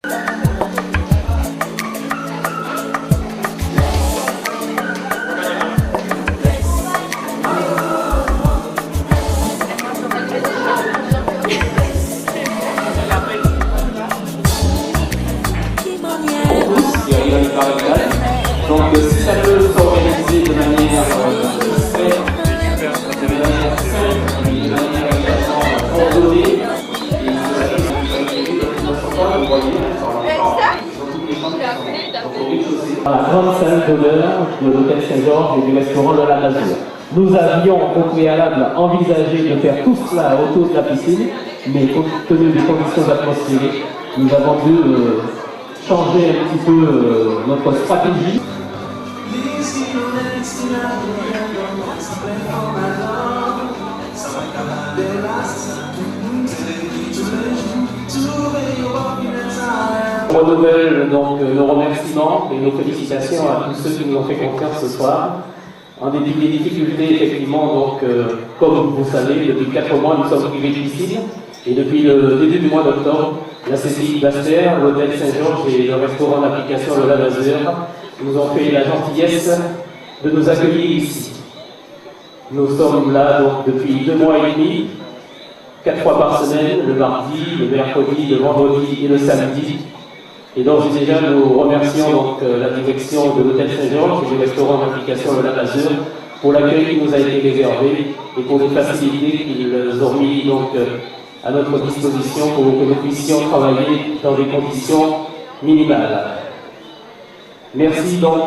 Donc si ça peut s'organiser de manière saine, de manière également ordonnée, dans la grande salle d'honneur de l'hôtel Saint-Georges et du restaurant de la Masure. Nous avions au préalable envisagé de faire tout cela autour de la piscine, mais compte tenu des conditions atmosphériques, nous avons dû changer un petit peu notre stratégie. On renouvelle donc nos remerciements et nos félicitations à tous ceux qui nous ont fait confiance ce soir. En dépit des difficultés, effectivement, donc, comme vous savez, depuis 4 mois, nous sommes privés de piscine. Et depuis le début du mois d'octobre, la CCI Bastère, l'hôtel Saint-Georges et le restaurant d'application de la Masure nous ont fait la gentillesse de nous accueillir ici. Nous sommes là donc depuis 2 mois et demi, 4 fois par semaine, le mardi, le mercredi, le vendredi et le samedi. Et donc déjà nous remercions donc la direction de l'hôtel Saint-Georges et du restaurant d'application de la Masure pour l'accueil qui nous a été réservé et pour les facilités qu'ils ont mis donc à notre disposition pour que nous puissions travailler dans des conditions minimales. Merci donc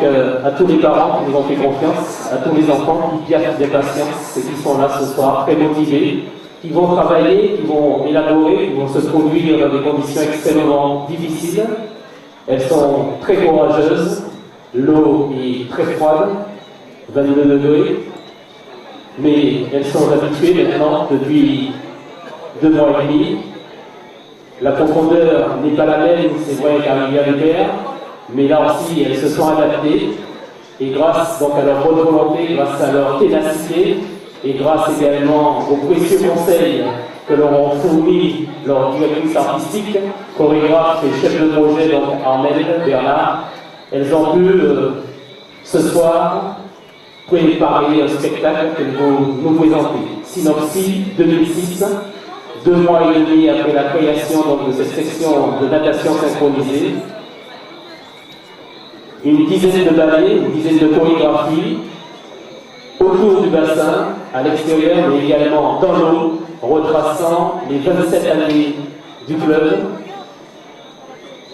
à tous les parents qui nous ont fait confiance, à tous les enfants qui gardent des patience et qui sont là ce soir très motivés, qui vont travailler, qui vont élaborer, qui vont se produire dans des conditions extrêmement difficiles. Elles sont très courageuses, l'eau est très froide, 22 degrés, mais elles sont habituées maintenant depuis 2 mois et demi. La profondeur n'est pas la même, c'est vrai, qu'à l'hiver, mais là aussi elles se sont adaptées et grâce donc à leur bonne volonté, grâce à leur ténacité et grâce également aux précieux conseils que leur ont fournis leur directrice artistique, chorégraphe et chef de projet, donc Armel Bernard, elles ont pu ce soir préparer un spectacle que vous nous présentez. Synopsis 2006, 2 mois et demi après la création donc, de cette section de natation synchronisée, une dizaine de ballets, une dizaine de chorégraphies autour du bassin, à l'extérieur, mais également dans l'eau, retraçant les 27 années du club,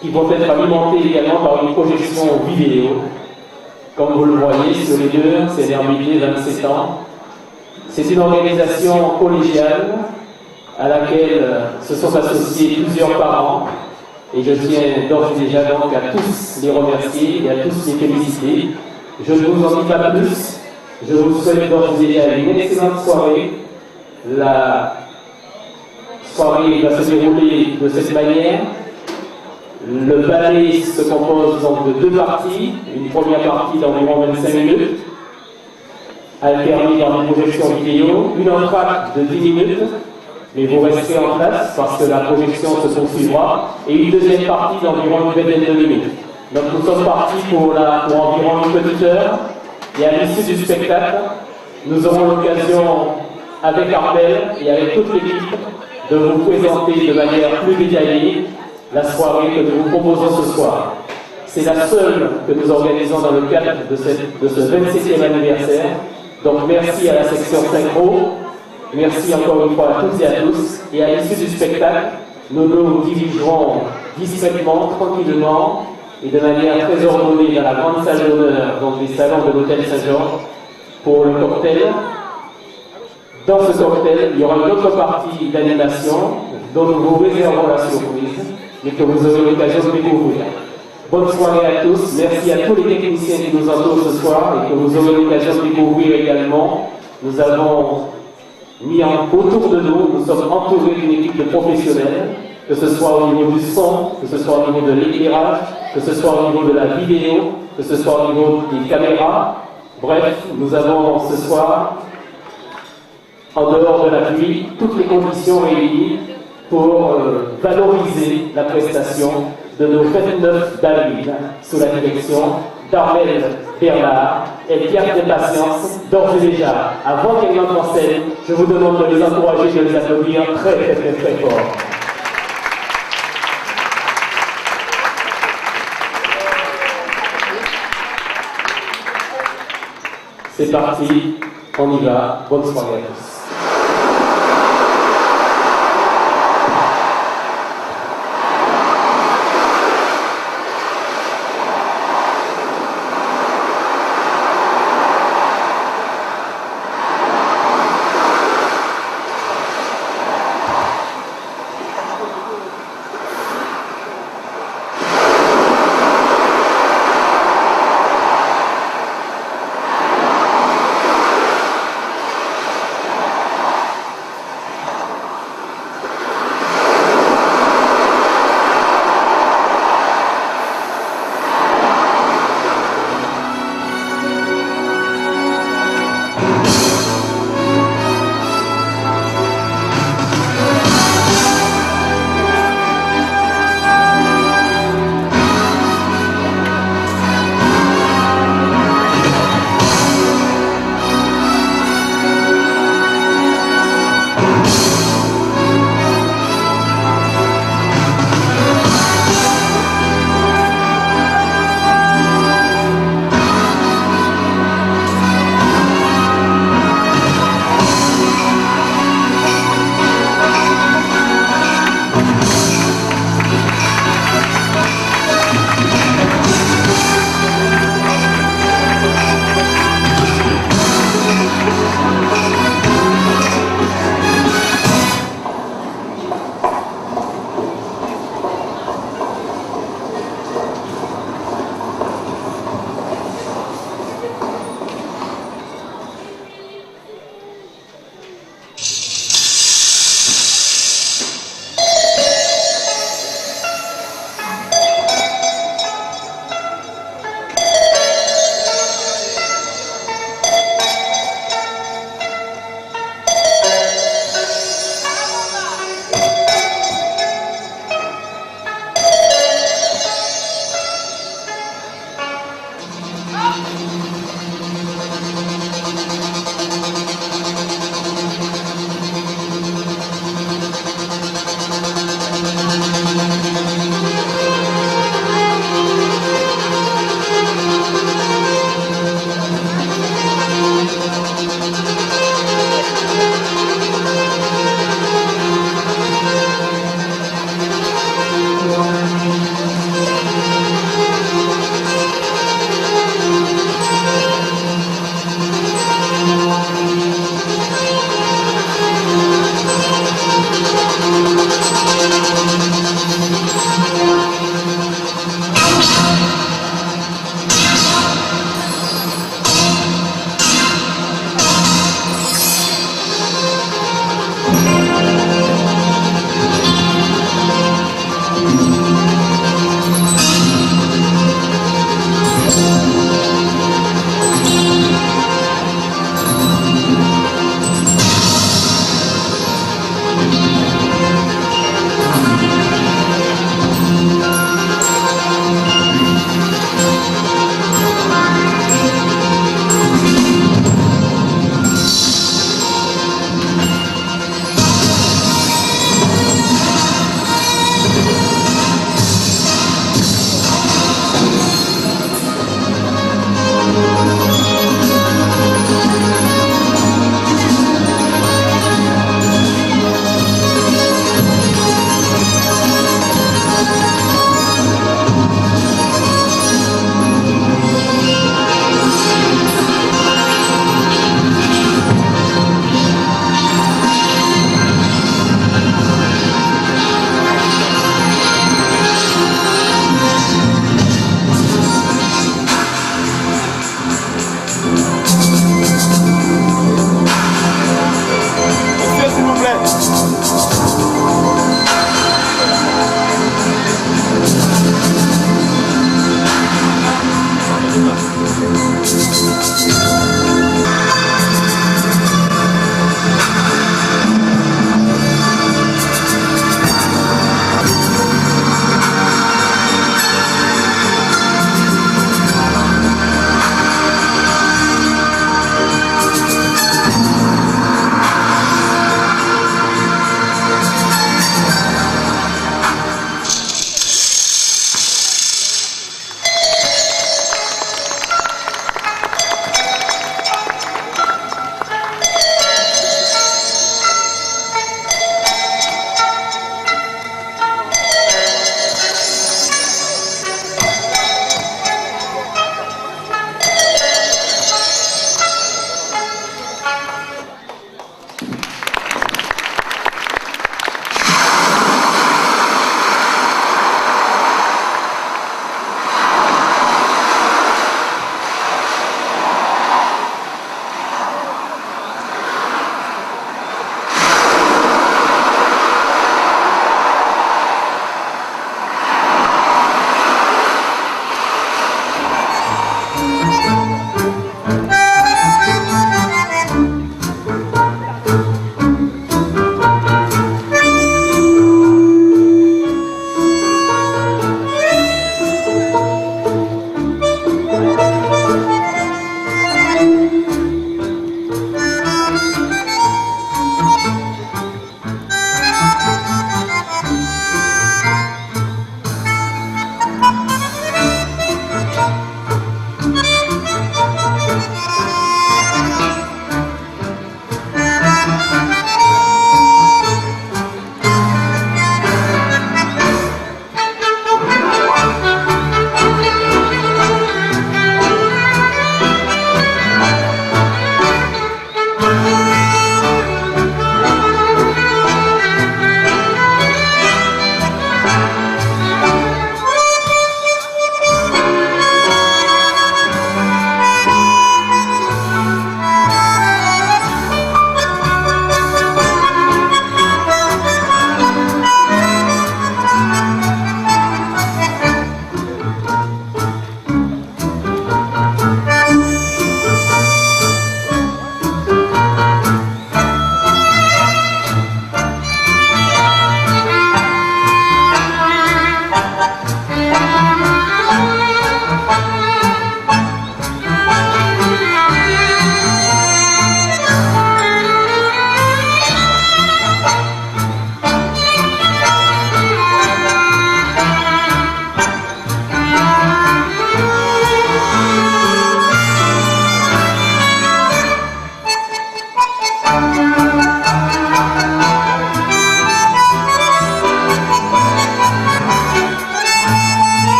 qui vont être alimentées également par une projection vidéo. Comme vous le voyez sur les murs, c'est l'Hermité, 27 ans. C'est une organisation collégiale à laquelle se sont associés plusieurs parents. Et je tiens d'ores et déjà donc à tous les remercier et à tous les féliciter. Je ne vous en dis pas plus. Je vous souhaite d'ores et déjà une excellente soirée. La soirée va se dérouler de cette manière. Le ballet se compose donc de 2 parties. Une première partie d'environ 25 minutes, alternée par une projection vidéo. Une entracte de 10 minutes. Mais vous resterez en place parce que la projection se poursuivra. Et une deuxième partie d'environ une vingtaine de minutes. Donc nous sommes partis pour environ une petite heure. Et à l'issue du spectacle, nous aurons l'occasion, avec Armel et avec toute l'équipe, de vous présenter de manière plus détaillée la soirée que nous vous proposons ce soir. C'est la seule que nous organisons dans le cadre de ce 27e anniversaire. Donc merci à la section synchro. Merci encore une fois à toutes et à tous. Et à l'issue du spectacle, nous nous dirigerons discrètement, tranquillement et de manière très ordonnée dans la grande salle d'honneur, donc les salons de l'hôtel Saint-Georges, pour le cocktail. Dans ce cocktail, il y aura une autre partie d'animation dont nous vous réservons la surprise, mais que vous aurez l'occasion de découvrir. Bonne soirée à tous. Merci à tous les techniciens qui nous entourent ce soir et que vous aurez l'occasion de découvrir également. Nous avons mis autour de nous, nous sommes entourés d'une équipe de professionnels, que ce soit au niveau du son, que ce soit au niveau de l'éclairage, que ce soit au niveau de la vidéo, que ce soit au niveau des caméras. Bref, nous avons ce soir, en dehors de la pluie, toutes les conditions réunies pour valoriser la prestation de nos 29 ballerines sous la direction d'Armel Bernard et Pierre de Patience. D'ores et déjà, avant qu'elles n'entrent en scène, je vous demande de les encourager et de les applaudir très très très très fort. C'est parti, on y va, bonne soirée à tous.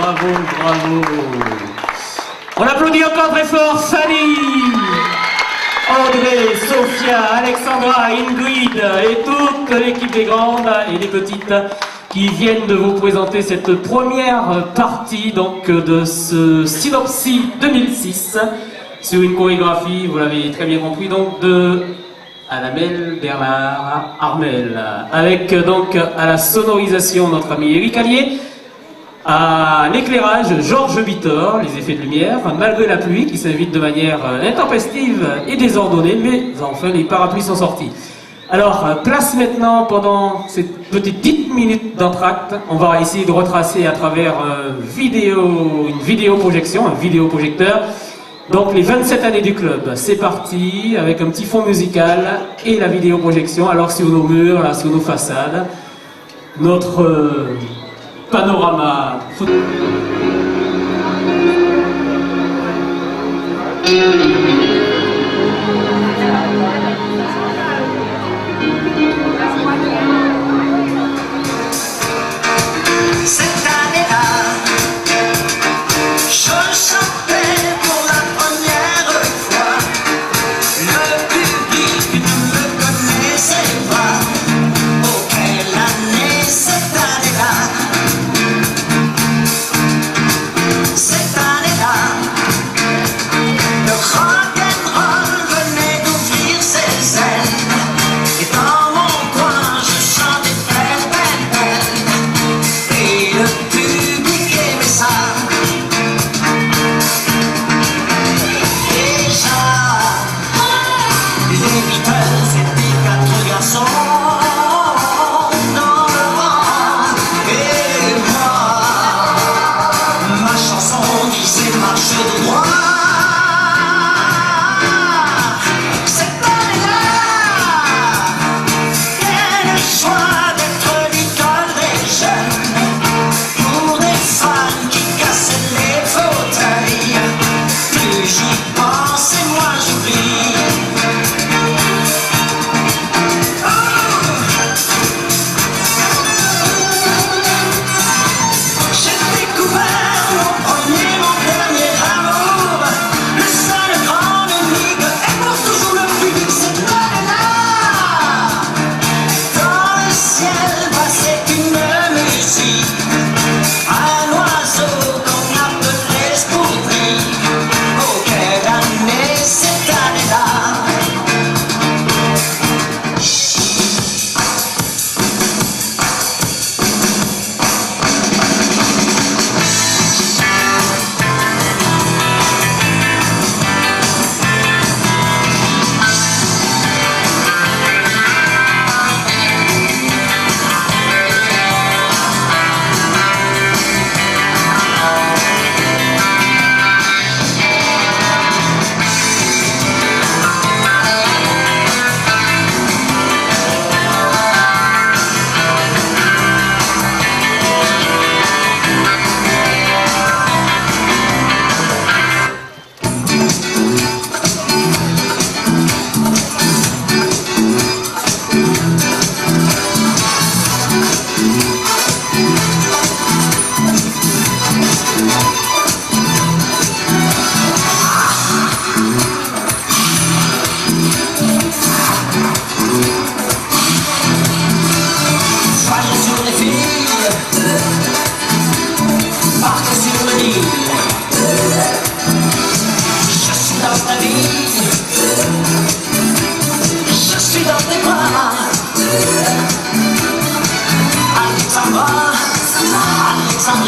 Bravo, bravo. On applaudit encore très fort Fanny, Audrey, Sophia, Alexandra, Ingrid et toute l'équipe des grandes et des petites qui viennent de vous présenter cette première partie donc de ce Synopsis 2006 sur une chorégraphie, vous l'avez très bien compris, donc de Annabelle Bernard Armel, avec donc à la sonorisation notre ami Eric Allier, à l'éclairage Georges Vittor, les effets de lumière, malgré la pluie qui s'invite de manière intempestive et désordonnée, mais enfin les parapluies sont sortis. Alors, place maintenant, pendant cette petite 10 minutes d'entracte, on va essayer de retracer à travers une vidéoprojection, un vidéoprojecteur, donc les 27 années du club. C'est parti, avec un petit fond musical et la vidéoprojection, alors sur nos murs, là, sur nos façades, notre panorama. Cette année-là, je chantais pour la première fois. Le public ne me connaissait pas. Oh, quelle année cette année-là! Cette année-là, le rock'n'roll venait d'ouvrir ses ailes. Et dans mon coin, je chantais belle, belle, belle. Et le public aimait ça. Déjà, les Beatles étaient 4 garçons dans le vent. Et moi, ma chanson disait marche droit. Cette année-là, quel choix d'être l'école des jeunes.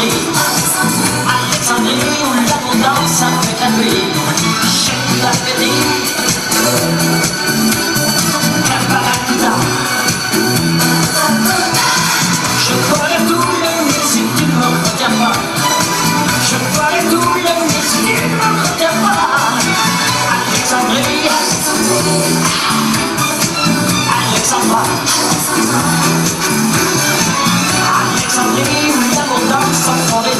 Alexandrie où l'abondance a fait la pluie. Chez la petite Caparata. Je ferai tout le nez si tu ne me retiens pas. Je ferai tout le nez si tu ne me retiens pas. Alexandrie, Alexandra. Alexandrie où l'abondance a fondé.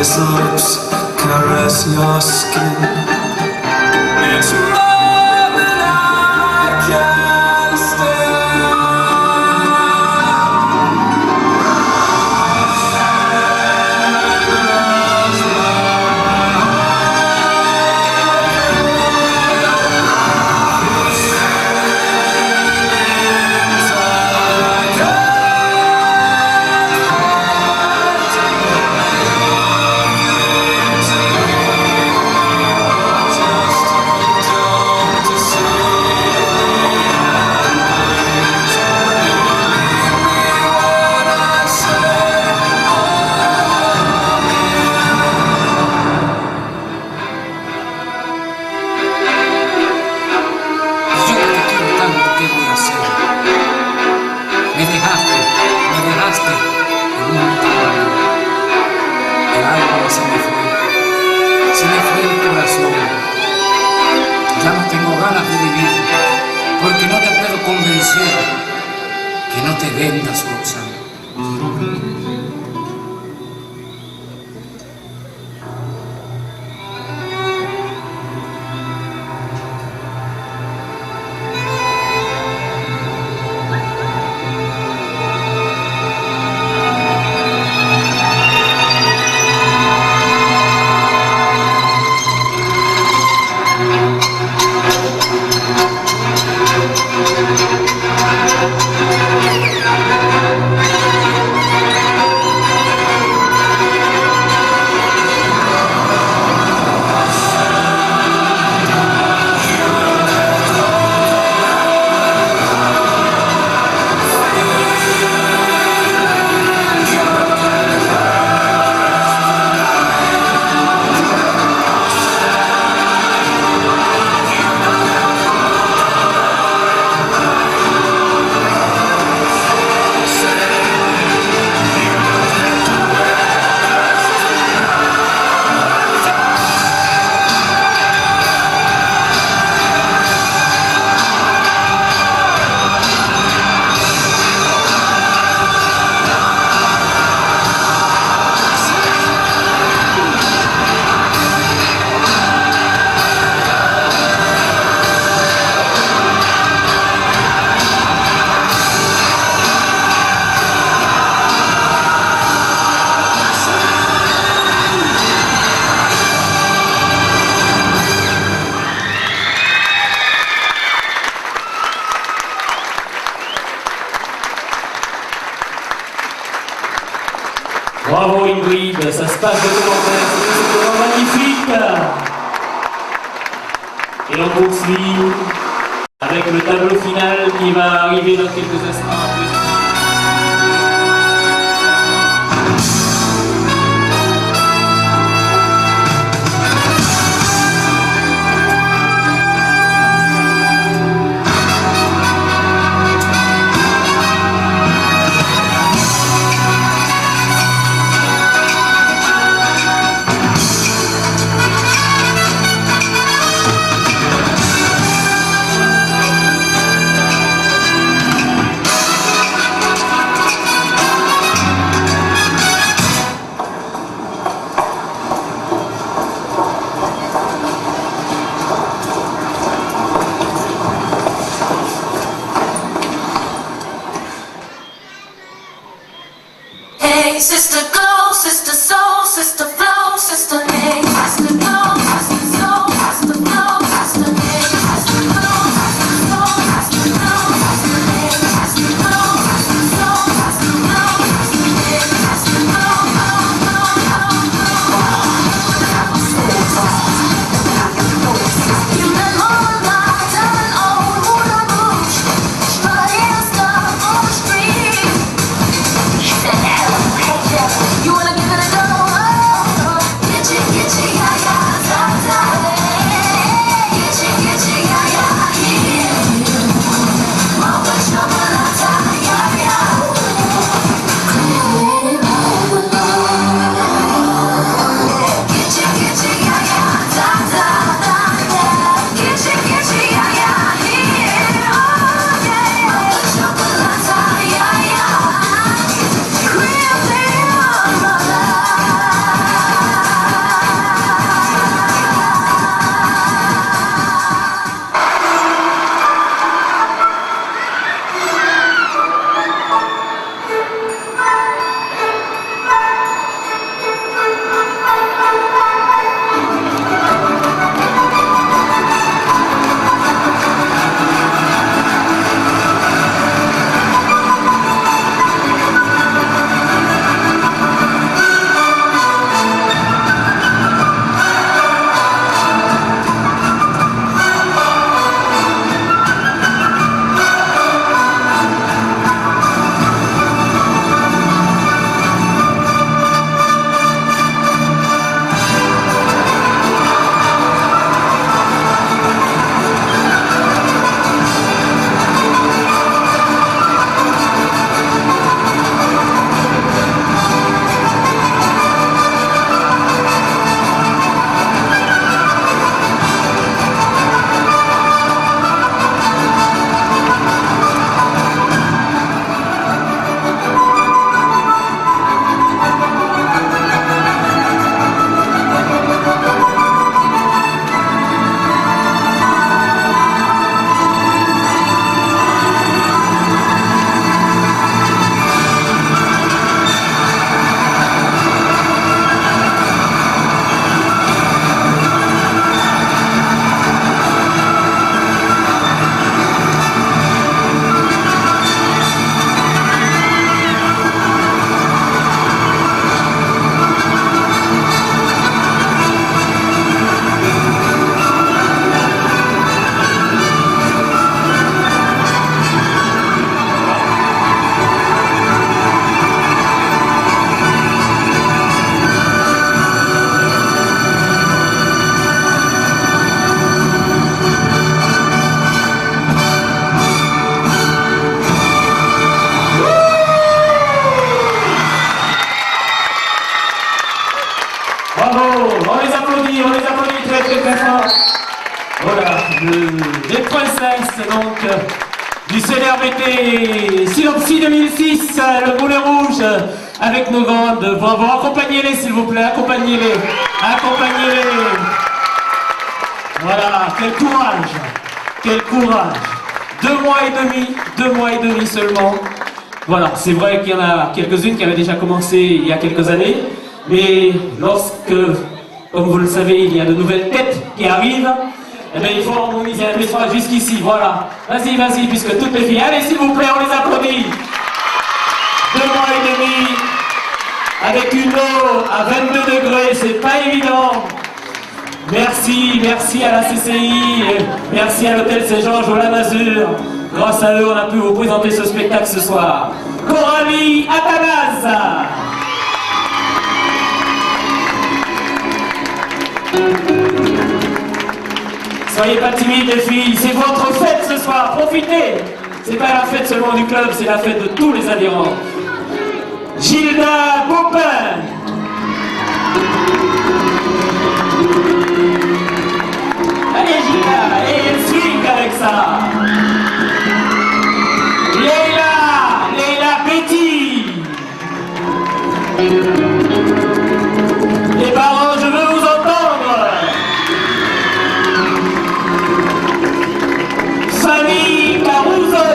his lips caress your skin. It's more than I can stand. Ya no tengo ganas de vivir, porque no te puedo convencer que no te vendas, Roxana. Bravo Ingrid, ça se passe de commentaires, c'est vraiment magnifique. Et on poursuit avec le tableau final qui va arriver dans quelques instants. Voilà, les princesses donc du CNRBT Synopsis 2006, le boulet rouge avec nos grandes. Bravo, accompagnez-les s'il vous plaît, accompagnez-les, accompagnez-les. Voilà, quel courage, quel courage. 2 mois et demi seulement. Voilà, c'est vrai qu'il y en a quelques-unes qui avaient déjà commencé il y a quelques années, mais lorsque, comme vous le savez, il y a de nouvelles têtes qui arrivent, eh bien, il faut harmoniser un peu jusqu'ici, voilà. Vas-y, vas-y, puisque toutes les filles, allez s'il vous plaît, on les applaudit. 2 mois et demi, avec une eau à 22 degrés, c'est pas évident. Merci, merci à la CCI, merci à l'hôtel Saint-Georges au La Masure. Grâce à eux, on a pu vous présenter ce spectacle ce soir. Coralie Athanase. Soyez pas timides les filles, c'est votre fête ce soir, profitez. C'est pas la fête seulement du club, c'est la fête de tous les adhérents. Gilda Bopin. Allez Gilda, et elle swing avec ça. Leila Betty. Les parents, je veux vous entendre. Fanny Caruso.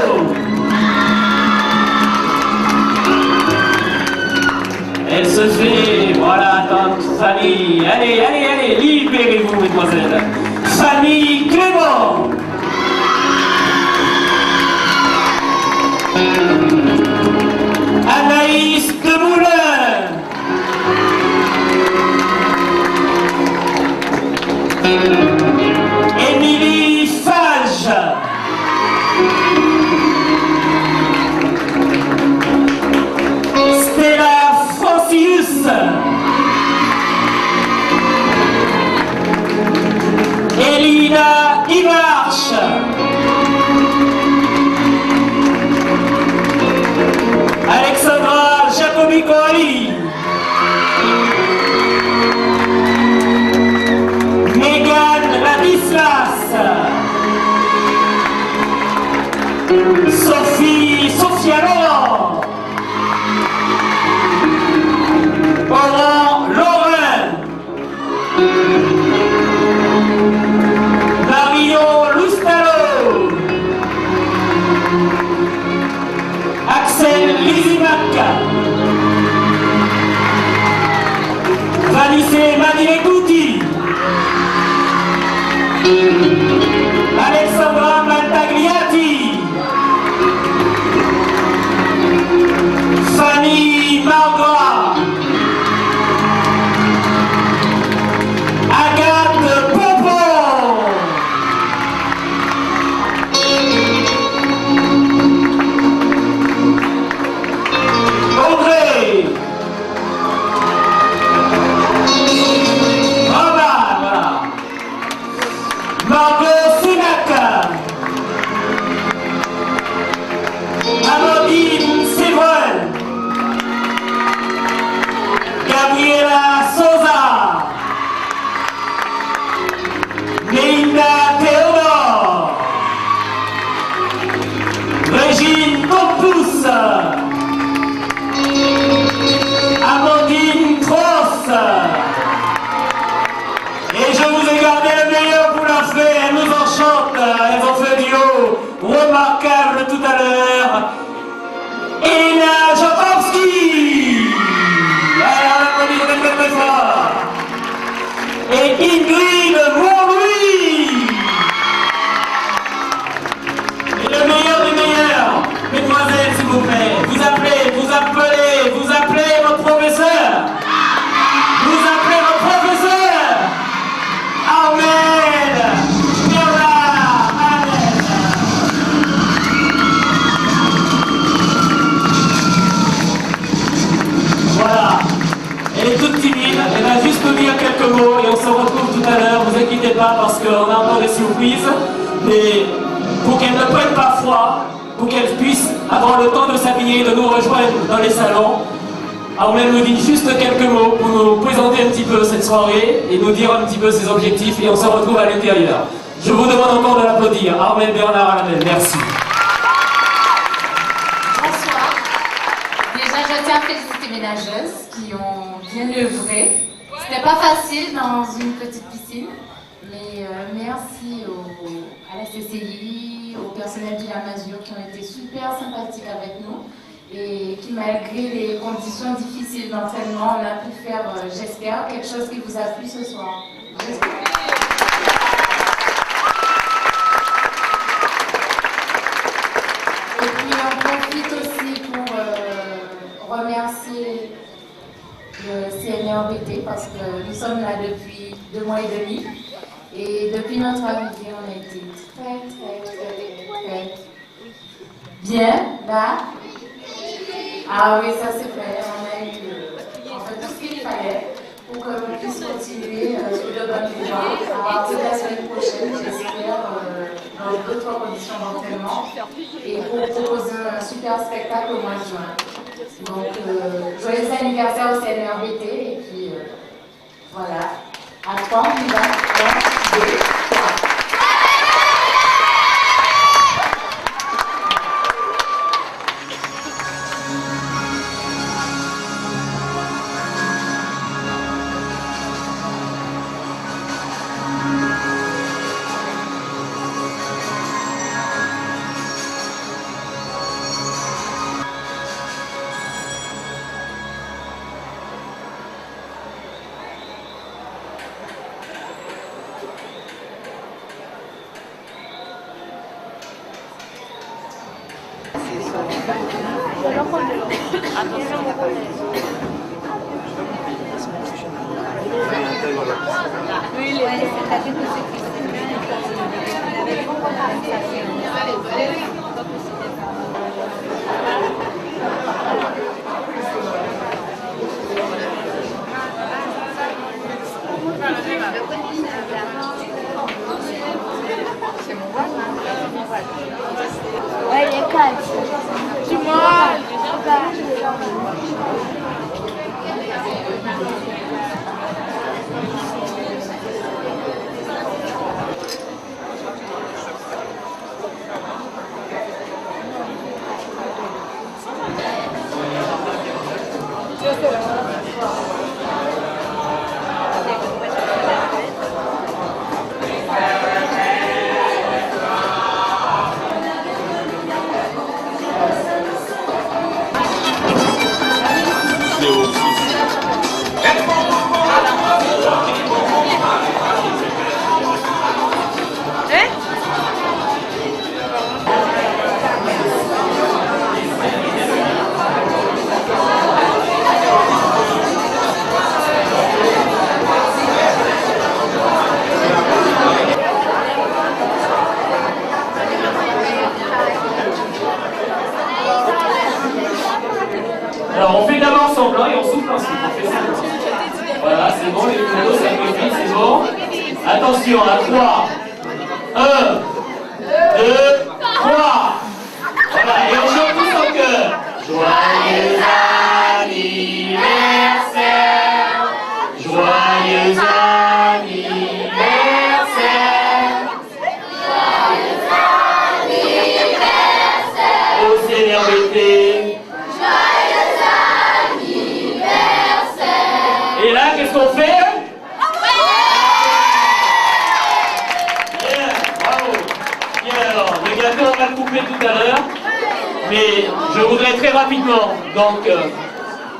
Elle se fait, voilà, tante Fanny. Allez, allez, allez, libérez-vous, mesdemoiselles. Fanny Clément. Anaïs Demoulin. Émilie Fage. Stella Francius. Elina Imarche. Alexandra Jacobi-Coali. Megan Ladislas. Sophia Laurent. Laurent Laurin. Marion Loustalo. Axel Lizimac. Valissé Madinekouti. Alexandra Maltagliati. Fanny Margras. Agathe Popon. André. Voilà. Margot Sénac. Amandine Sévoine. Gabriela Souza. Linda Théodore. Régine Campus. Amandine Tross. Et je vous ai gardé le meilleur pour la fée, elles nous enchantent, elles ont fait un duo remarquable tout à l'heure. Elina Jankowski. Allez, on applaudit très fort. Et Ingrid Montlouis. Et le meilleur des meilleurs, mesdemoiselles s'il vous plaît, vous appelez votre professeur. Vous appelez votre professeur. Ahmed Bernard Ahmed. Voilà. Elle est toute timide, elle va juste nous dire quelques mots et on se retrouve tout à l'heure. Vous inquiétez pas parce qu'on a encore des surprises. Mais pour qu'elle ne prenne pas froid, pour qu'elle puisse avoir le temps de s'habiller et de nous rejoindre dans les salons, Armel nous dit juste quelques mots pour nous présenter un petit peu cette soirée et nous dire un petit peu ses objectifs et on se retrouve à l'intérieur. Je vous demande encore de l'applaudir. Armel Bernard à la main. Merci. Bonsoir. Déjà, je tiens à féliciter mes nageuses qui ont bien œuvré. C'était pas facile dans une petite piscine, mais merci à la CCI, au personnel du La Masure qui ont été super sympathiques avec nous et qui, malgré les conditions difficiles d'entraînement, on a pu faire, j'espère, quelque chose qui vous a plu ce soir. J'espère. Et puis on profite aussi pour remercier le CNRBT parce que nous sommes là depuis 2 mois et demi et depuis notre arrivée on a été très bien là. Ah oui, ça c'est fait, on a eu en fait tout ce qu'il fallait pour que l'on puisse continuer sur le bon pouvoir à partir de la semaine prochaine, j'espère, dans d'autres conditions d'entraînement et pour proposer un super spectacle au mois de juin. Donc, joyeux anniversaire au CNRBT et puis voilà, à 3, on y va, 1, 2, 3. Ouais, il est calme. Tu vois, Alors on fait d'abord semblant et on souffle ensuite. On fait ça. Voilà, c'est bon, les photos, ça me c'est bon. Attention, à 3. 1, 2, 3. Voilà, et on chante tous en chœur. Joyeux anniversaire. Joyeux anniversaire. Joyeux anniversaire. Au CNRBT. Et là, qu'est-ce qu'on fait? Bien, bravo. Bien alors, le gâteau on va le couper tout à l'heure, mais je voudrais très rapidement, donc,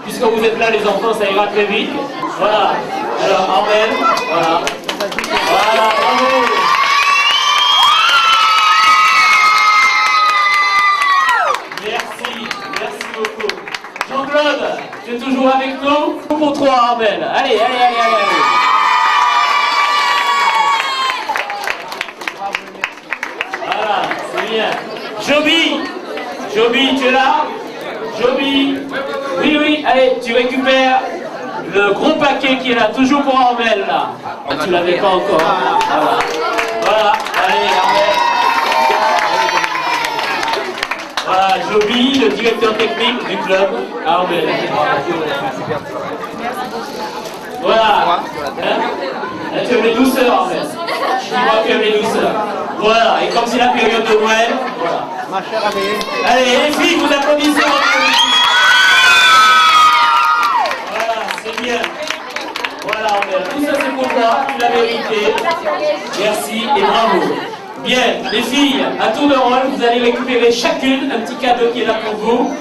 puisque vous êtes là les enfants, ça ira très vite. Voilà, alors Armel, voilà. Voilà, bravo. Merci, merci beaucoup. Jean-Claude, tu es toujours avec nous? Pour 3, Armel. Allez. Voilà, c'est bien. Joby, tu es là? Joby. Oui, allez, tu récupères le gros paquet qui est là, toujours pour Armel, là. Tu l'avais pas encore. Voilà, allez, Armel. Voilà. Voilà, Joby, le directeur technique du club à Armel. Voilà. Là, tu aimes les douceurs en fait. Dis-moi que tu aimes les douceurs. Voilà, et comme c'est la période de Noël, voilà. Ma chère amie. Allez, les filles, vous applaudissez. Voilà, c'est bien. Voilà, tout ça c'est pour toi, tu l'as mérité. Merci et bravo. Bien, les filles, à tour de rôle, vous allez récupérer chacune un petit cadeau qui est là pour vous.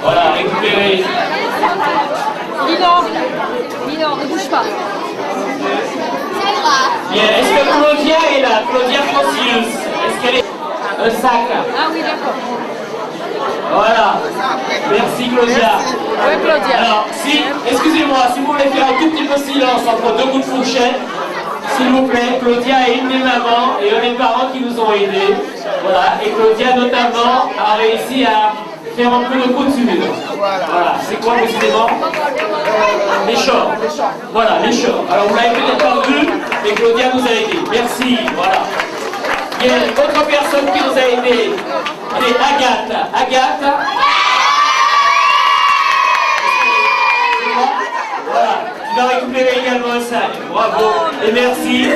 Voilà, récupérez. Lino, ne bouge pas. Bien, est-ce que Claudia est là? Claudia Francius. Est-ce qu'elle est... Un sac. Ah oui, d'accord. Voilà. Merci Claudia. Oui, Claudia. Alors, si, excusez-moi, si vous voulez faire un tout petit peu silence entre deux coups de fourchette, s'il vous plaît, Claudia est une des mamans et un des parents qui nous ont aidés. Voilà, et Claudia notamment a réussi à faire un peu de couture. Voilà, c'est quoi précisément? Les shorts. Voilà, les shorts. Alors vous l'avez peut-être pas vu, mais Claudia nous a aidés. Merci, voilà. Il y a une autre personne qui nous a aidés, c'est Agathe. Agathe. Voilà, tu vas récupérer également un sac. Bravo et merci.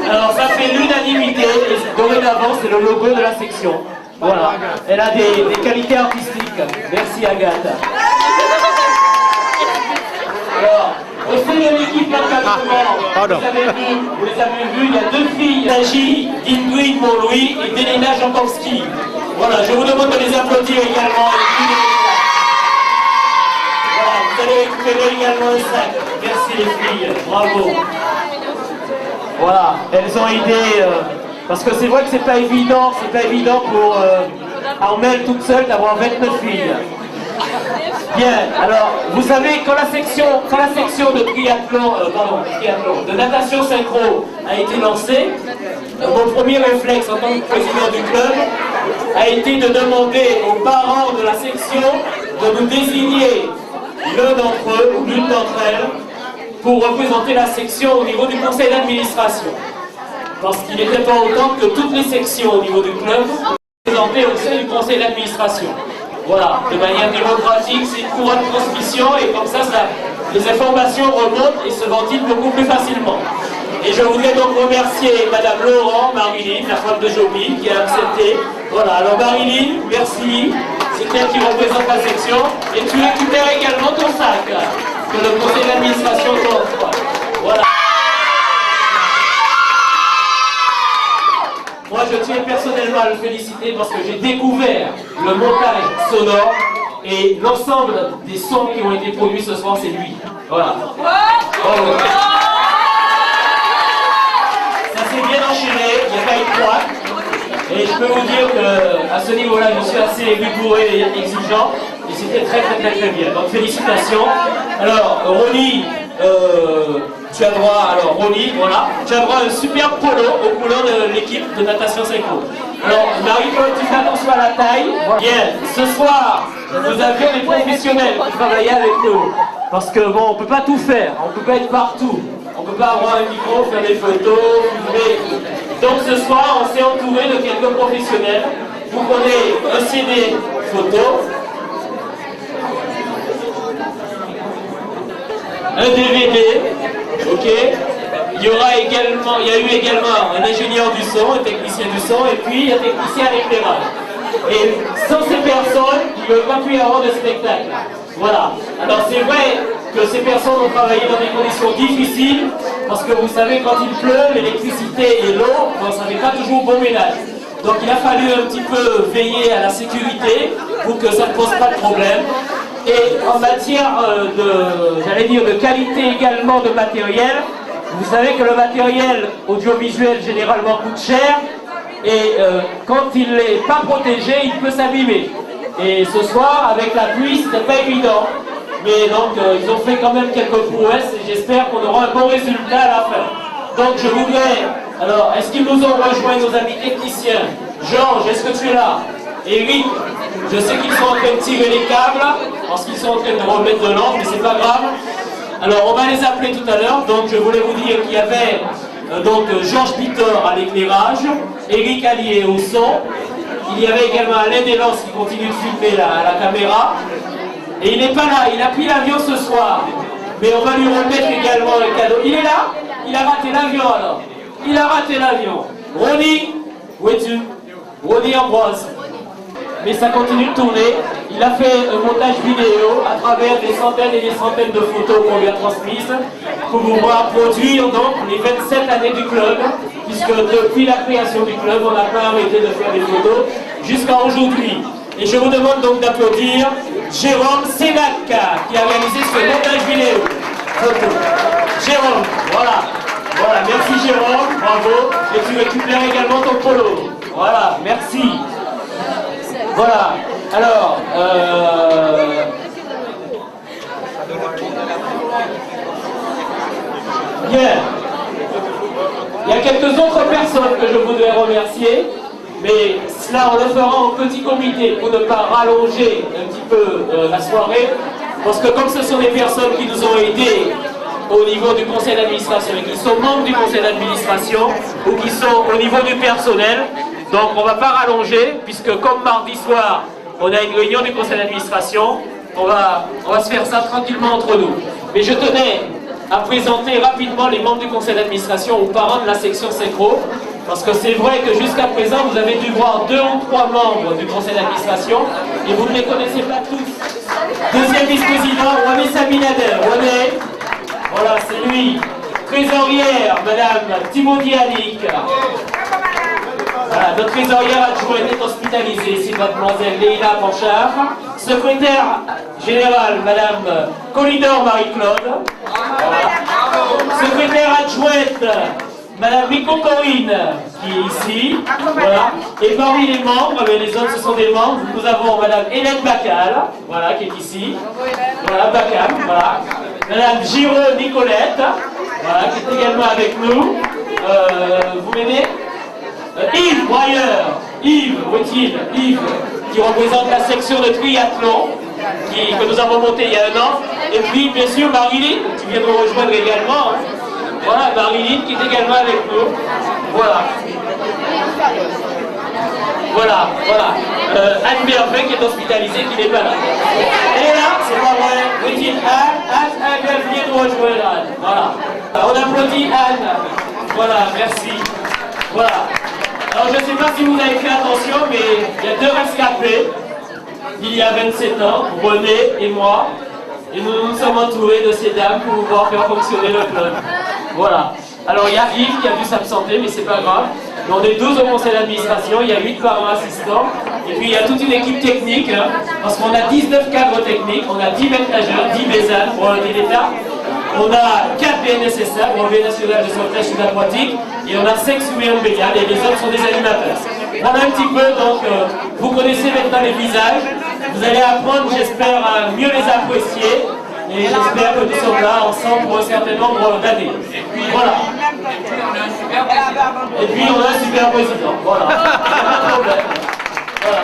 Alors ça fait l'unanimité et dorénavant c'est le logo de la section. Voilà, elle a des qualités artistiques. Merci Agathe. Alors, au sein de l'équipe d'encadrement, vous les avez vus, il y a deux filles, Naji, Ingrid Montlouis et Delena Jankowski. Voilà, je vous demande de les applaudir également. Voilà, vous allez récupérer également un sac. Merci les filles, bravo. Voilà, elles ont aidé, parce que c'est vrai que c'est pas évident pour Armel toute seule d'avoir 29 filles. Bien, alors, vous savez, quand la section de triathlon, de natation synchro a été lancée, mon premier réflexe en tant que président du club a été de demander aux parents de la section de nous désigner l'un d'entre eux ou l'une d'entre elles pour représenter la section au niveau du conseil d'administration. Parce qu'il était pas autant que toutes les sections au niveau du club présentées au sein du conseil d'administration. Voilà, de manière démocratique, c'est une courroie de transmission et comme ça, les informations remontent et se ventilent beaucoup plus facilement. Et je voudrais donc remercier Madame Laurent, Marilyn, la femme de Joby, qui a accepté. Voilà, alors Marilyn, merci, c'est elle qui représente la section. Et tu récupères également ton sac, que le conseil d'administration t'offre. Voilà. Moi, je tiens personnellement à le féliciter parce que j'ai découvert le montage sonore et l'ensemble des sons qui ont été produits ce soir, c'est lui. Voilà. Bravo. Ça s'est bien enchaîné, il n'y a pas eu de droite. Et je peux vous dire qu'à ce niveau-là, je suis assez rigoureux et exigeant. Et c'était très bien. Donc félicitations. Alors, Ronnie, tu as droit, alors Ronnie, voilà, tu as droit à un super polo aux couleurs de l'équipe de natation synchro. Alors, Marie-Claude, tu fais attention à la taille. Bien, ce soir, nous avions des professionnels qui travaillaient avec nous. Parce que bon, on ne peut pas tout faire, on ne peut pas être partout. On ne peut pas avoir un micro, faire des photos, filmer. Donc ce soir, on s'est entouré de quelques professionnels. Vous prenez un CD photo, un DVD, ok. Il y a eu également un ingénieur du son, un technicien du son, et puis un technicien à l'éclairage. Et sans ces personnes, il ne peut pas plus y avoir de spectacle. Voilà. Alors c'est vrai que ces personnes ont travaillé dans des conditions difficiles, parce que vous savez, quand il pleut, l'électricité et l'eau, ça n'est pas toujours bon ménage. Donc il a fallu un petit peu veiller à la sécurité pour que ça ne pose pas de problème. Et en matière de qualité également de matériel, vous savez que le matériel audiovisuel généralement coûte cher et quand il n'est pas protégé, il peut s'abîmer. Et ce soir, avec la pluie, ce n'est pas évident. Mais donc, ils ont fait quand même quelques prouesses et j'espère qu'on aura un bon résultat à la fin. Donc, je voudrais... Alors, est-ce qu'ils nous ont rejoint, nos amis techniciens? Georges, est-ce que tu es là? Eric, je sais qu'ils sont en train de tirer les câbles, parce qu'ils sont en train de remettre de l'ordre, mais c'est pas grave. Alors, on va les appeler tout à l'heure. Donc, je voulais vous dire qu'il y avait Georges Pitor à l'éclairage, Eric Allier au son. Il y avait également Alain Delors qui continue de filmer à la caméra. Et il n'est pas là, il a pris l'avion ce soir. Mais on va lui remettre également le cadeau. Il est là? Il a raté l'avion alors. Il a raté l'avion. Ronnie, où es-tu? Ronnie Ambroise. Mais ça continue de tourner. Il a fait un montage vidéo à travers des centaines et des centaines de photos qu'on lui a transmises pour pouvoir produire donc les 27 années du club, puisque depuis la création du club, on n'a pas arrêté de faire des photos jusqu'à aujourd'hui. Et je vous demande donc d'applaudir Jérôme Sénac qui a réalisé ce montage vidéo. Photo. Jérôme, voilà. Voilà, merci Jérôme, bravo. Et tu récupères également ton polo. Voilà, merci. Voilà, alors, bien. Il y a quelques autres personnes que je voudrais remercier, mais cela on le fera en petit comité pour ne pas rallonger un petit peu la soirée, parce que comme ce sont des personnes qui nous ont aidés au niveau du conseil d'administration et qui sont membres du conseil d'administration ou qui sont au niveau du personnel, donc on ne va pas rallonger, puisque comme mardi soir, on a une réunion du conseil d'administration, on va se faire ça tranquillement entre nous. Mais je tenais à présenter rapidement les membres du conseil d'administration aux parents de la section synchro, parce que c'est vrai que jusqu'à présent, vous avez dû voir 2 ou 3 membres du conseil d'administration, et vous ne les connaissez pas tous. Deuxième vice-président, Wame Saminader. Wame, voilà, c'est lui. Trésorière, Madame Timothy Annick. Voilà, notre trésorière adjointe est hospitalisée, c'est mademoiselle Leila Panchard. Secrétaire générale, Madame Colidor Marie-Claude. Voilà. Secrétaire adjointe, Madame Miko Corinne, qui est ici. Voilà. Et parmi les membres, mais les autres ce sont des membres, nous avons Madame Hélène Bacal, voilà, qui est ici. Voilà, Bacal, voilà. Madame Giraud Nicolette, voilà, qui est également avec nous. Vous m'aidez? Yves Broyer, Yves, où est-il? Yves, qui représente la section de triathlon que nous avons montée il y a 1 an. Et puis, bien sûr, Marilyn, qui vient de nous rejoindre également. Voilà, Marilyn qui est également avec nous. Voilà. Voilà, voilà. Anne Bervet qui est hospitalisée, qui n'est pas là. Elle est là, c'est pas vrai. Où est-il? Anne, vient nous rejoindre, Anne. Voilà. Alors, on applaudit Anne. Voilà, merci. Voilà. Alors je ne sais pas si vous avez fait attention, mais il y a 2 rescapés, il y a 27 ans, René et moi, et nous nous sommes entourés de ces dames pour pouvoir faire fonctionner le club. Voilà. Alors il y a Yves qui a dû s'absenter, mais c'est pas grave. On est 12 au conseil d'administration, il y a 8 parents assistants, et puis il y a toute une équipe technique, hein, parce qu'on a 19 cadres techniques, on a 10 maîtres nageurs, 10 bésanes pour un d'État. On a 4 BNSSA, brevet national de sauvetage aquatique, et on a 5 surveillants bécales, et les autres sont des animateurs. Voilà un petit peu, donc vous connaissez maintenant les visages, vous allez apprendre, j'espère, à mieux les apprécier, et j'espère que nous sommes là ensemble pour un certain nombre d'années. Voilà. Et puis on a un super président, voilà. Pas de problème. Voilà.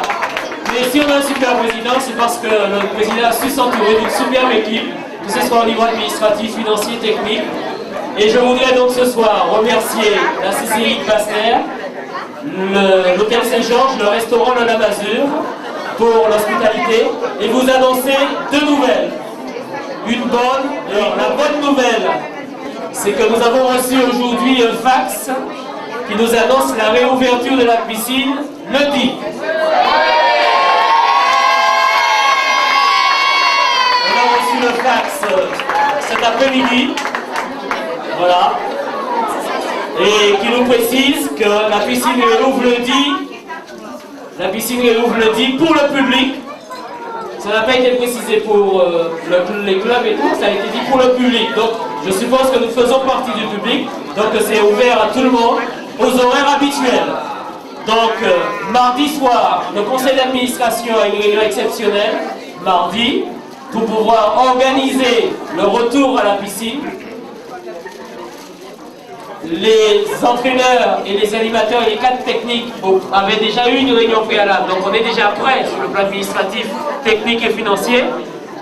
Mais si on a un super président, c'est parce que le président a su s'entourer d'une superbe équipe, que ce soit au niveau administratif, financier, technique. Et je voudrais donc ce soir remercier la CCI de Basse-Terre, l'hôtel Saint-Georges, le restaurant Le La Masure pour l'hospitalité, et vous annoncer 2 nouvelles. Une bonne, alors la bonne nouvelle, c'est que nous avons reçu aujourd'hui un fax qui nous annonce la réouverture de la piscine lundi. Le fax cet après-midi, voilà, et qui nous précise que la piscine réouvre lundi. La piscine réouvre lundi pour le public. Ça n'a pas été précisé pour les clubs et tout, ça a été dit pour le public. Donc je suppose que nous faisons partie du public, donc c'est ouvert à tout le monde aux horaires habituels. Donc mardi soir, le conseil d'administration a une réunion exceptionnelle, mardi, pour pouvoir organiser le retour à la piscine. Les entraîneurs et les animateurs et les cadres techniques avaient déjà eu une réunion préalable, donc on est déjà prêt sur le plan administratif, technique et financier.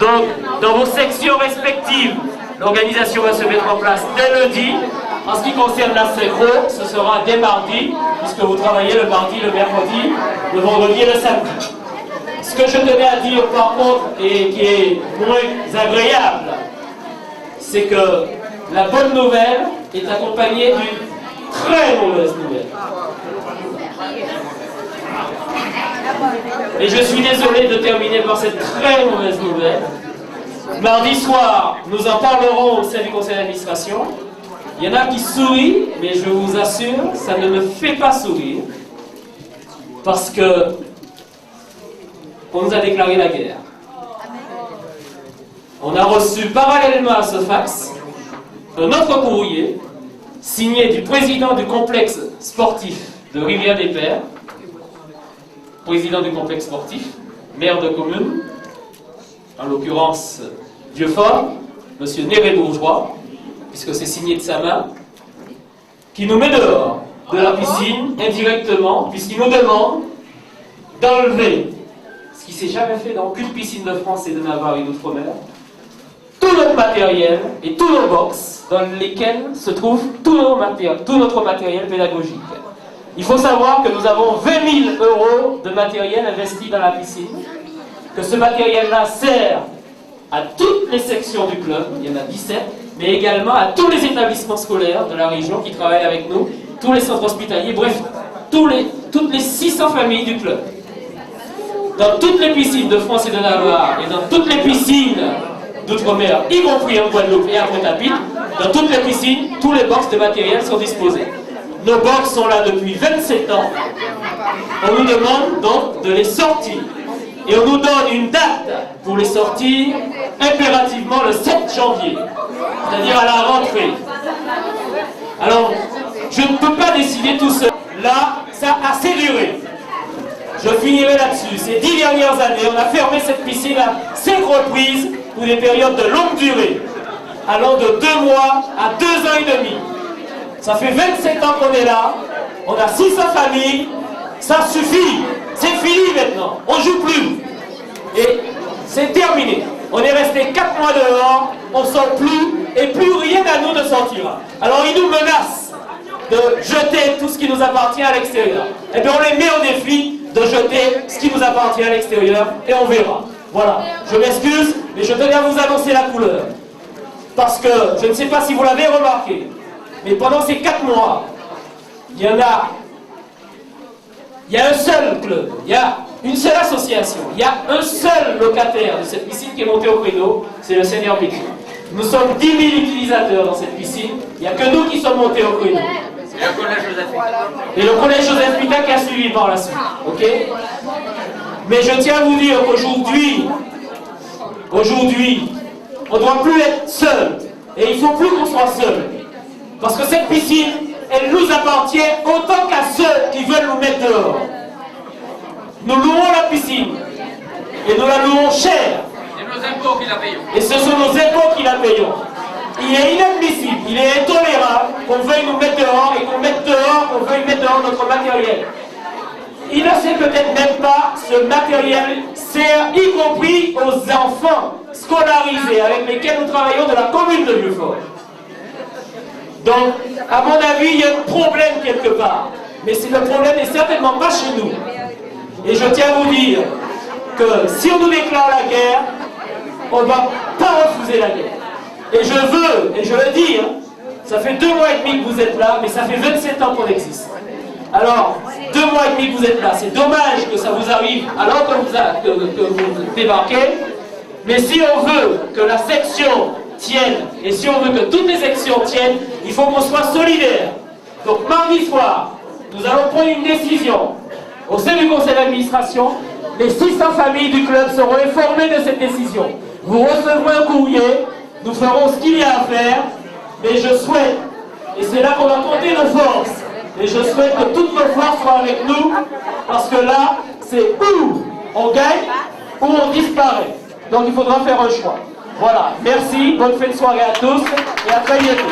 Donc dans vos sections respectives, l'organisation va se mettre en place dès lundi En ce qui concerne la synchro, ce sera dès mardi, puisque vous travaillez le mardi, le mercredi, le vendredi et le samedi. Ce que je tenais à dire par contre, et qui est moins agréable, c'est que la bonne nouvelle est accompagnée d'une très mauvaise nouvelle. Et je suis désolé de terminer par cette très mauvaise nouvelle. Mardi soir, nous en parlerons au sein du conseil d'administration. Il y en a qui sourient, mais je vous assure, ça ne me fait pas sourire. Parce que on nous a déclaré la guerre. On a reçu parallèlement à ce fax un autre courrier signé du président du complexe sportif de Rivière-des-Pères, président du complexe sportif, maire de commune, en l'occurrence Vieux-Fort, M. Néré Bourgeois, puisque c'est signé de sa main, qui nous met dehors de la piscine indirectement, puisqu'il nous demande d'enlever, ce qui ne s'est jamais fait dans aucune piscine de France et de Navarre et d'Outre-mer, tout notre matériel et tous nos box dans lesquels se trouve tout notre matériel pédagogique. Il faut savoir que nous avons 20 000 € de matériel investi dans la piscine, que ce matériel-là sert à toutes les sections du club, il y en a 17, mais également à tous les établissements scolaires de la région qui travaillent avec nous, tous les centres hospitaliers, bref, toutes les 600 familles du club. Dans toutes les piscines de France et de Navarre, et dans toutes les piscines d'outre-mer, y compris en Guadeloupe et à Pointe-à-Pitre, dans toutes les piscines, tous les box de matériel sont disposés. Nos box sont là depuis 27 ans. On nous demande donc de les sortir. Et on nous donne une date pour les sortir, impérativement le 7 janvier, c'est-à-dire à la rentrée. Alors, je ne peux pas décider tout seul. Là, ça a assez duré. Je finirai là-dessus. Ces 10 dernières années, on a fermé cette piscine à 5 reprises pour des périodes de longue durée, allant de 2 mois à 2 ans et demi. Ça fait 27 ans qu'on est là, on a 600 familles, ça suffit, c'est fini maintenant, on ne joue plus. Et c'est terminé. On est resté 4 mois dehors, on ne sort plus, et plus rien à nous ne sortira. Alors ils nous menacent de jeter tout ce qui nous appartient à l'extérieur. Et bien on les met au défi de jeter ce qui nous appartient à l'extérieur, et on verra. Voilà, je m'excuse, mais je tenais à vous annoncer la couleur. Parce que, je ne sais pas si vous l'avez remarqué, mais pendant ces 4 mois, il y a un seul club, il y a une seule association, il y a un seul locataire de cette piscine qui est monté au créneau, c'est le Seigneur Bécu. Nous sommes 10 000 utilisateurs dans cette piscine, il n'y a que nous qui sommes montés au créneau. Et le collège Joseph Pita qui a suivi par la suite, ok? Mais je tiens à vous dire qu'aujourd'hui, on ne doit plus être seul, et il ne faut plus qu'on soit seul. Parce que cette piscine, elle nous appartient autant qu'à ceux qui veulent nous mettre dehors. Nous louons la piscine. Et nous la louons cher. C'est nos impôts qui la payons. Et ce sont nos impôts qui la payons. Il est inadmissible, il est intolérable qu'on veuille nous mettre dehors et qu'on veuille mettre dehors notre matériel. Il ne sait peut-être même pas ce matériel sert y compris aux enfants scolarisés avec lesquels nous travaillons de la commune de Vieux-Fort. Donc, à mon avis, il y a un problème quelque part. Mais le problème n'est certainement pas chez nous. Et je tiens à vous dire que si on nous déclare la guerre, on ne va pas refuser la guerre. Et je veux, et je le dis, ça fait 2 mois et demi que vous êtes là, mais ça fait 27 ans qu'on existe. Alors, 2 mois et demi que vous êtes là, c'est dommage que ça vous arrive alors que vous débarquez. Mais si on veut que la section tienne, et si on veut que toutes les sections tiennent, il faut qu'on soit solidaires. Donc mardi soir, nous allons prendre une décision. Au sein du conseil d'administration, les 600 familles du club seront informées de cette décision. Vous recevrez un courrier, nous ferons ce qu'il y a à faire, mais je souhaite, et c'est là qu'on va compter nos forces, et je souhaite que toutes nos forces soient avec nous, parce que là, c'est où on gagne, ou on disparaît. Donc il faudra faire un choix. Voilà, merci, bonne fin de soirée à tous, et à très bientôt.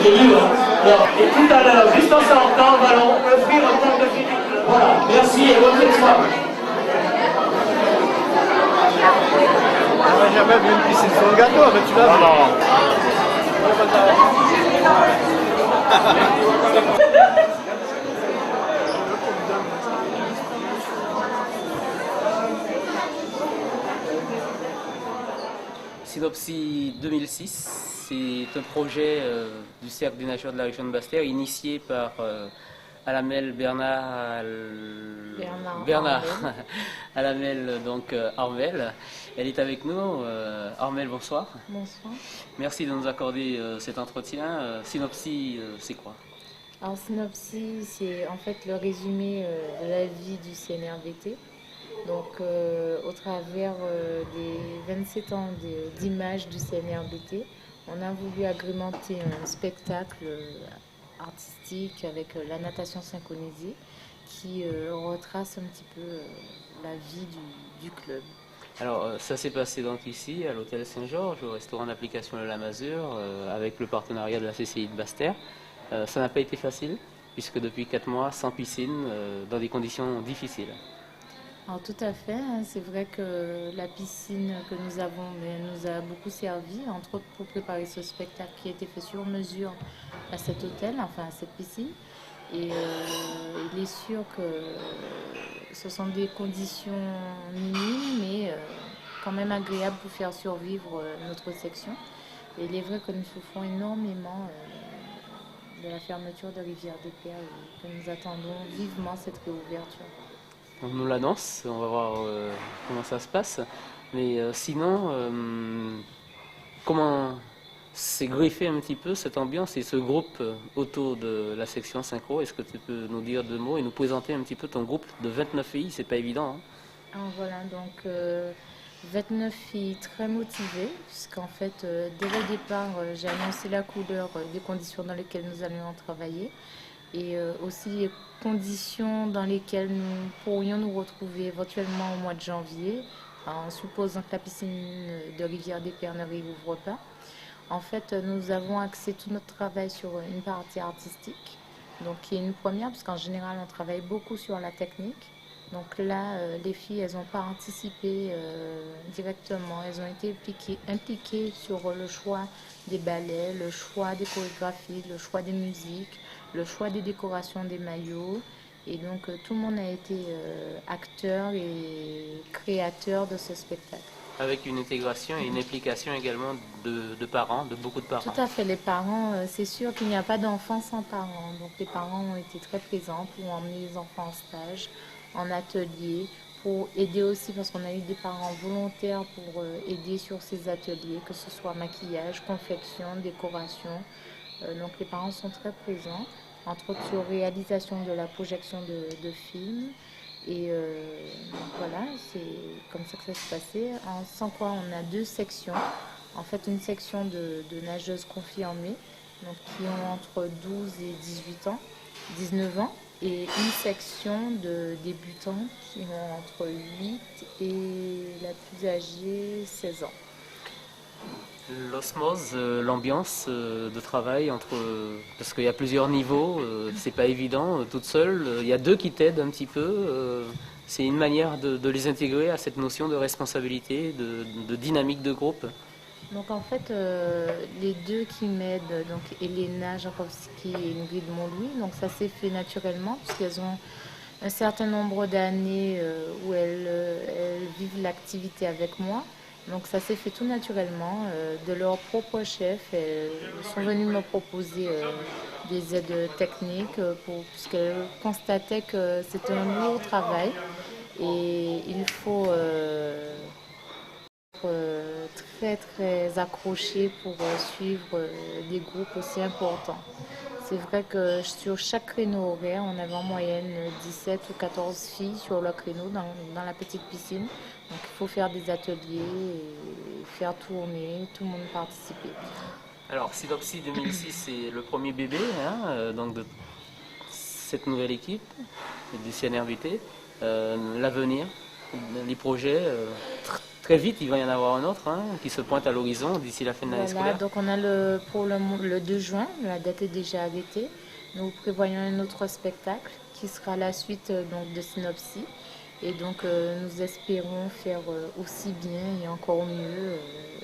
J'ai lu, alors, et tout à l'heure, juste en sortant, nous allons offrir un temps de physique. Voilà, merci et bonne fin de soirée. n'a jamais vu une piscine sur le gâteau, mais tu l'as vu. Synopsis 2006, c'est un projet du Cercle des nageurs de la région de Basse-Terre initié par Alamel Bernard Alamel donc Armel. Elle est avec nous. Armel, bonsoir. Bonsoir. Merci de nous accorder cet entretien. Synopsis, c'est quoi? Alors Synopsis, c'est en fait le résumé de la vie du CNRVT. Donc au travers des 27 ans d'images du CNRVT, on a voulu agrémenter un spectacle artistique avec la natation synchronisée qui retrace un petit peu la vie du club. Alors ça s'est passé donc ici à l'hôtel Saint-Georges, au restaurant d'application de la Masure, avec le partenariat de la CCI de Basse-Terre. Ça n'a pas été facile, puisque depuis 4 mois, sans piscine, dans des conditions difficiles. Alors tout à fait, hein, c'est vrai que la piscine que nous avons nous a beaucoup servi, entre autres pour préparer ce spectacle qui a été fait sur mesure à cet hôtel, enfin à cette piscine. Et il est sûr que ce sont des conditions minimes, mais quand même agréables pour faire survivre notre section. Et il est vrai que nous souffrons énormément de la fermeture de Rivière des Pères et que nous attendons vivement cette réouverture. On nous l'annonce, on va voir comment ça se passe. Mais sinon, comment s'est greffé un petit peu cette ambiance et ce groupe autour de la section synchro? Est-ce que tu peux nous dire 2 mots et nous présenter un petit peu ton groupe de 29 filles? C'est pas évident. Hein? Alors voilà, donc 29 filles très motivées, puisqu'en fait, dès le départ, j'ai annoncé la couleur des conditions dans lesquelles nous allions travailler. Et aussi les conditions dans lesquelles nous pourrions nous retrouver éventuellement au mois de janvier, en supposant que la piscine de Rivière des Pères ne réouvre pas. En fait, nous avons axé tout notre travail sur une partie artistique, donc qui est une première, parce qu'en général, on travaille beaucoup sur la technique. Donc là, les filles, elles n'ont pas anticipé directement, elles ont été impliquées sur le choix des ballets, le choix des chorégraphies, le choix des musiques, le choix des décorations des maillots. Et donc tout le monde a été acteur et créateur de ce spectacle. Avec une intégration et une implication également de parents, de beaucoup de parents. Tout à fait, les parents, c'est sûr qu'il n'y a pas d'enfants sans parents. Donc les parents ont été très présents pour emmener les enfants en stage, en atelier, pour aider aussi, parce qu'on a eu des parents volontaires pour aider sur ces ateliers, que ce soit maquillage, confection, décoration. Donc les parents sont très présents, entre autres sur réalisation de la projection de films. Et voilà, c'est comme ça que ça s'est passé. Sans quoi on a 2 sections. En fait, une section de nageuses confirmées, donc qui ont entre 12 et 19 ans. Et une section de débutants qui ont entre 8 et la plus âgée 16 ans. L'osmose, l'ambiance de travail parce qu'il y a plusieurs niveaux, c'est pas évident toute seule. Il y a 2 qui t'aident un petit peu. C'est une manière de les intégrer à cette notion de responsabilité, de dynamique de groupe. Donc en fait, les 2 qui m'aident, donc Elena Jankowski et Ingrid Montlouis, donc ça s'est fait naturellement puisqu'elles ont un certain nombre d'années où elles vivent l'activité avec moi. Donc ça s'est fait tout naturellement, de leur propre chef. Elles sont venues me proposer des aides techniques puisqu'elles constataient que c'était un lourd travail et il faut très très accroché pour suivre des groupes aussi importants. C'est vrai que sur chaque créneau horaire, on avait en moyenne 17 ou 14 filles sur le créneau dans la petite piscine. Donc il faut faire des ateliers, et faire tourner, tout le monde participer. Alors Synopsis 2006, c'est le premier bébé donc de cette nouvelle équipe du CNRVT. L'avenir, les projets, très vite il va y en avoir un autre qui se pointe à l'horizon d'ici la fin de l'année scolaire. Donc on a pour le 2 juin, la date est déjà arrêtée. Nous prévoyons un autre spectacle qui sera la suite donc, de Synopsis. Et donc nous espérons faire aussi bien et encore mieux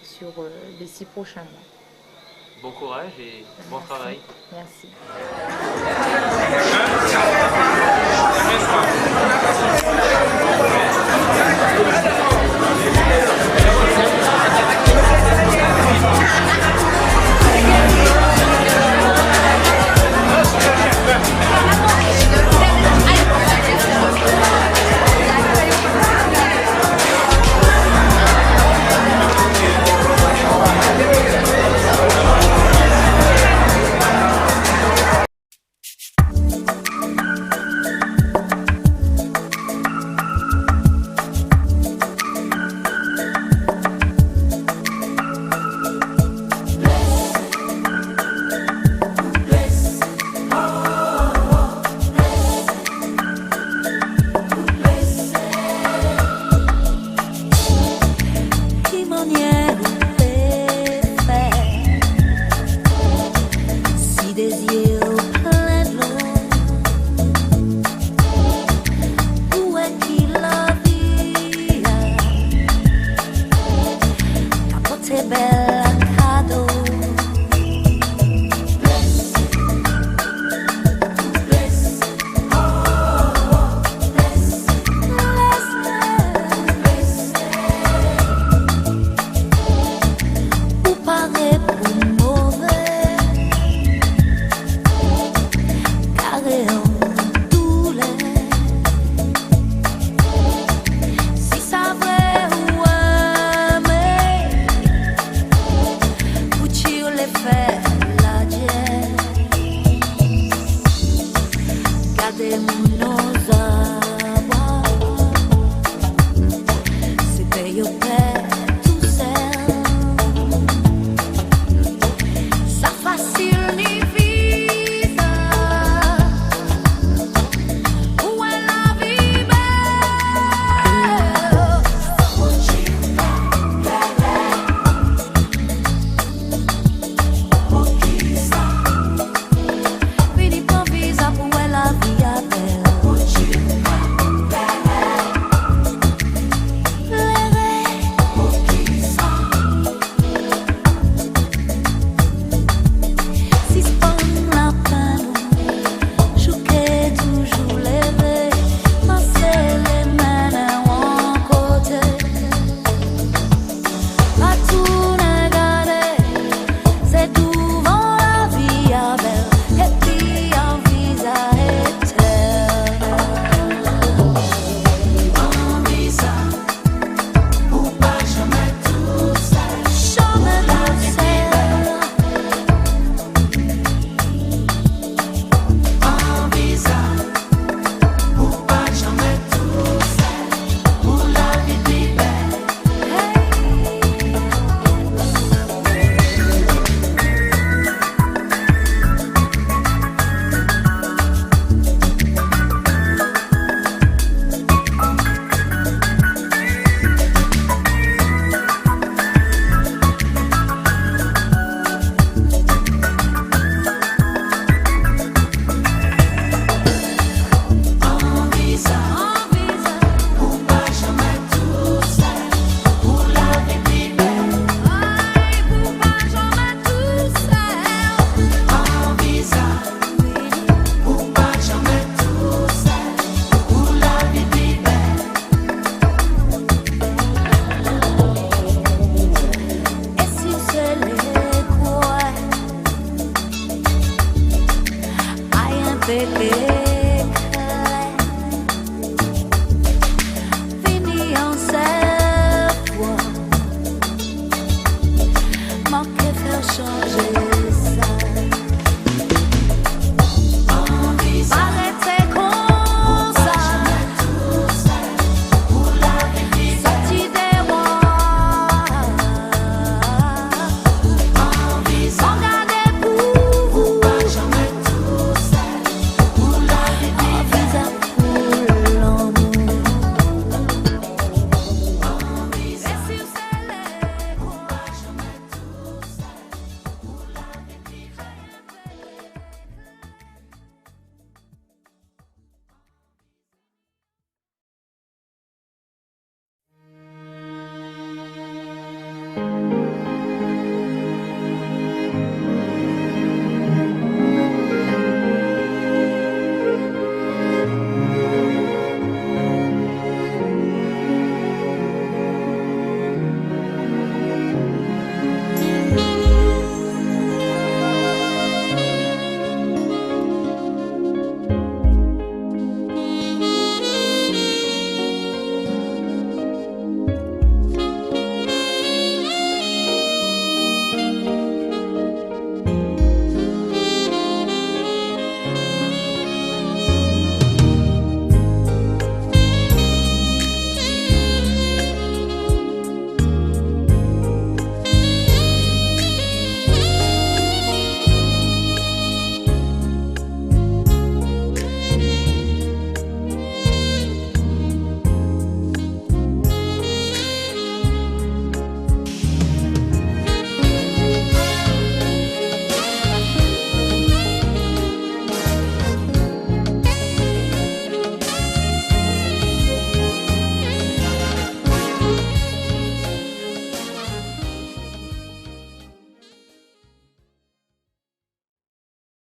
sur les 6 prochains mois. Bon courage et bon travail. Merci. baby.